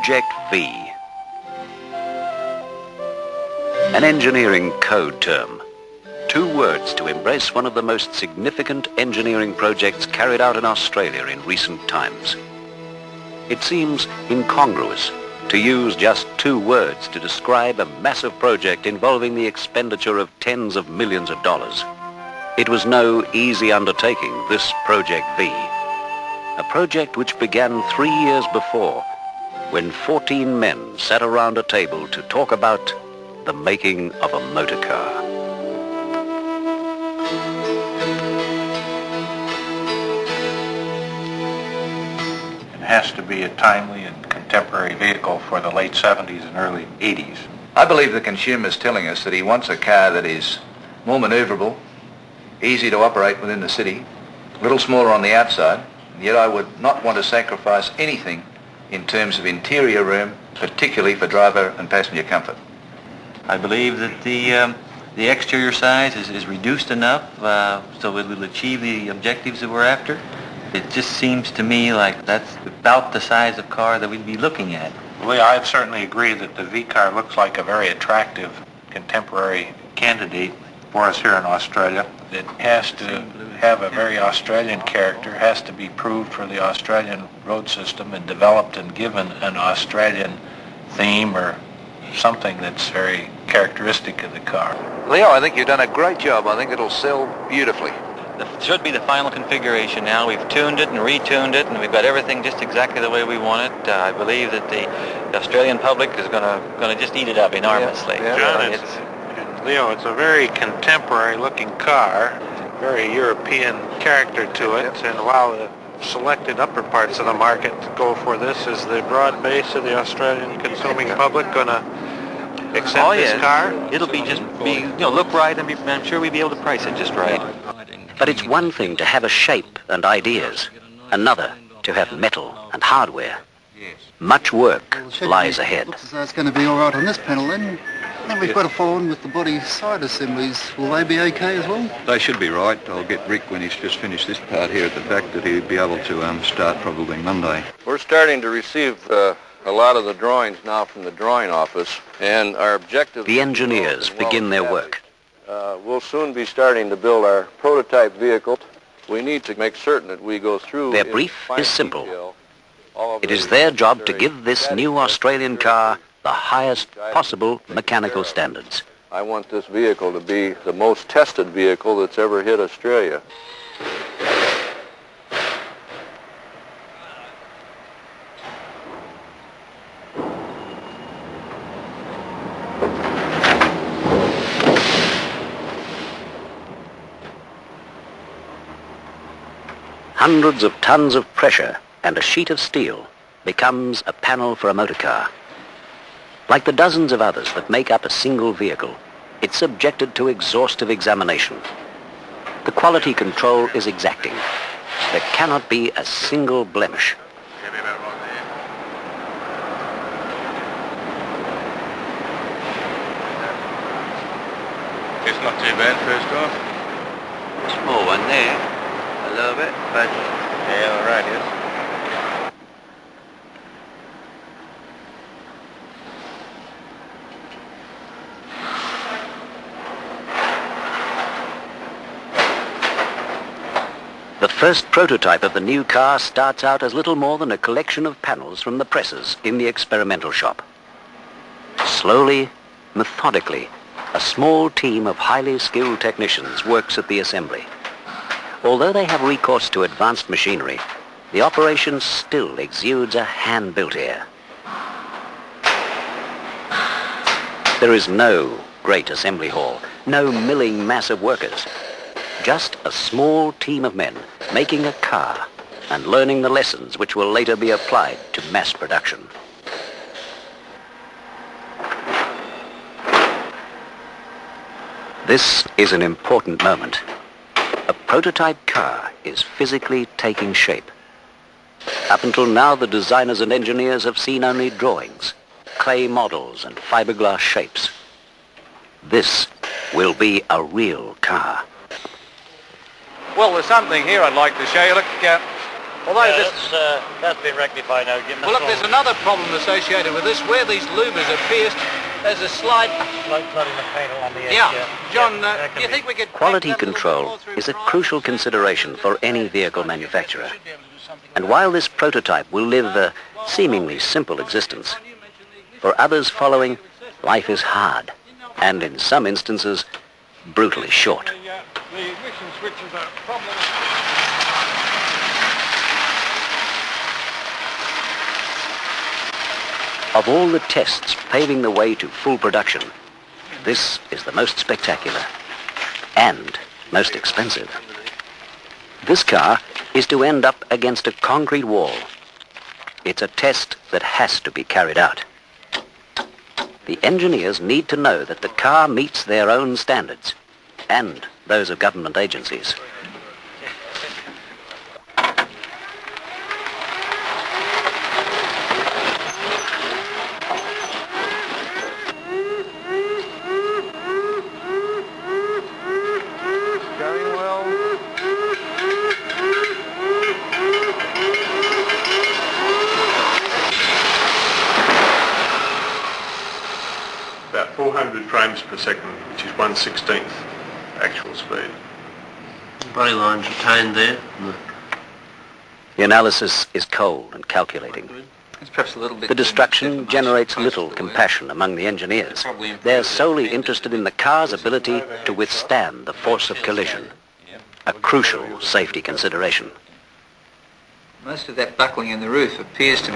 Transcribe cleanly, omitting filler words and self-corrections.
Project V. An engineering code term. 2 words to embrace one of the most significant engineering projects carried out in Australia in recent times. It seems incongruous to use just 2 words to describe a massive project involving the expenditure of tens of millions of dollars. It was no easy undertaking, this Project V. A project which began 3 years before, when 14 men sat around a table to talk about the making of a motor car. It has to be a timely and contemporary vehicle for the late 70s and early 80s. I believe the consumer is telling us that he wants a car that is more maneuverable, easy to operate within the city, a little smaller on the outside, yet I would not want to sacrifice anything in terms of interior room, particularly for driver and passenger comfort. I believe that the exterior size is reduced enough so it will achieve the objectives that we're after. It just seems to me like that's about the size of car that we'd be looking at. Well, I certainly agree that the V-car looks like a very attractive contemporary candidate for us here in Australia. It has to have a very Australian character, has to be proved for the Australian road system and developed and given an Australian theme or something that's very characteristic of the car. Leo, I think you've done a great job. I think it'll sell beautifully. It should be the final configuration now. We've tuned it and retuned it, and we've got everything just exactly the way we want it. I believe that the Australian public is going to just eat it up enormously. John, Leo, it's a very contemporary-looking car, very European character to it, and while the selected upper parts of the market go for this, is the broad base of the Australian consuming public going to accept this car? It'll be look right, and I'm sure we'll be able to price it just right. But it's one thing to have a shape and ideas, another to have metal and hardware. Much work lies ahead. Looks as though it's going to be all right on this panel then. Then we've got to follow on with the body side assemblies. Will they be okay as well? They should be right. I'll get Rick, when he's just finished this part here at the back, that he'll be able to start probably Monday. We're starting to receive a lot of the drawings now from the drawing office, and our objective... The engineers begin their work. We'll soon be starting to build our prototype vehicle. We need to make certain that we go through... Their brief is simple. It is their job to give this new Australian car the highest possible mechanical standards. I want this vehicle to be the most tested vehicle that's ever hit Australia. Hundreds of tons of pressure and a sheet of steel becomes a panel for a motor car. Like the dozens of others that make up a single vehicle, it's subjected to exhaustive examination. The quality control is exacting. There cannot be a single blemish. It's not too bad first off. Small one there, a little bit, but Yeah, all right, yes. The first prototype of the new car starts out as little more than a collection of panels from the presses in the experimental shop. Slowly, methodically, a small team of highly skilled technicians works at the assembly. Although they have recourse to advanced machinery, the operation still exudes a hand-built air. There is no great assembly hall, no milling mass of workers. Just a small team of men making a car and learning the lessons which will later be applied to mass production. This is an important moment. A prototype car is physically taking shape. Up until now, the designers and engineers have seen only drawings, clay models and fiberglass shapes. This will be a real car. Well, there's something here I'd like to show you. Look, Although Yeah, this... that's been rectified now. Well, look, there's another problem associated with this. Where these louvers are pierced, there's a slight... Like flooding the panel on the edge. Yeah. John, do you think we could... Quality control is a crucial consideration for any vehicle manufacturer. And while this prototype will live a seemingly simple existence, for others following, life is hard, and in some instances, brutally short. The ignition switches are problem. Of all the tests paving the way to full production, this is the most spectacular and most expensive. This car is to end up against a concrete wall. It's a test that has to be carried out. The engineers need to know that the car meets their own standards and those of government agencies. Going well. About 400 frames per second, which is 1/16th actual speed. Body lines retained there. The analysis is cold and calculating. It's perhaps a little bit... The destruction generates little compassion among the engineers. They're solely interested in the car's ability to withstand the force of collision, a crucial safety consideration. Most of that buckling in the roof appears to be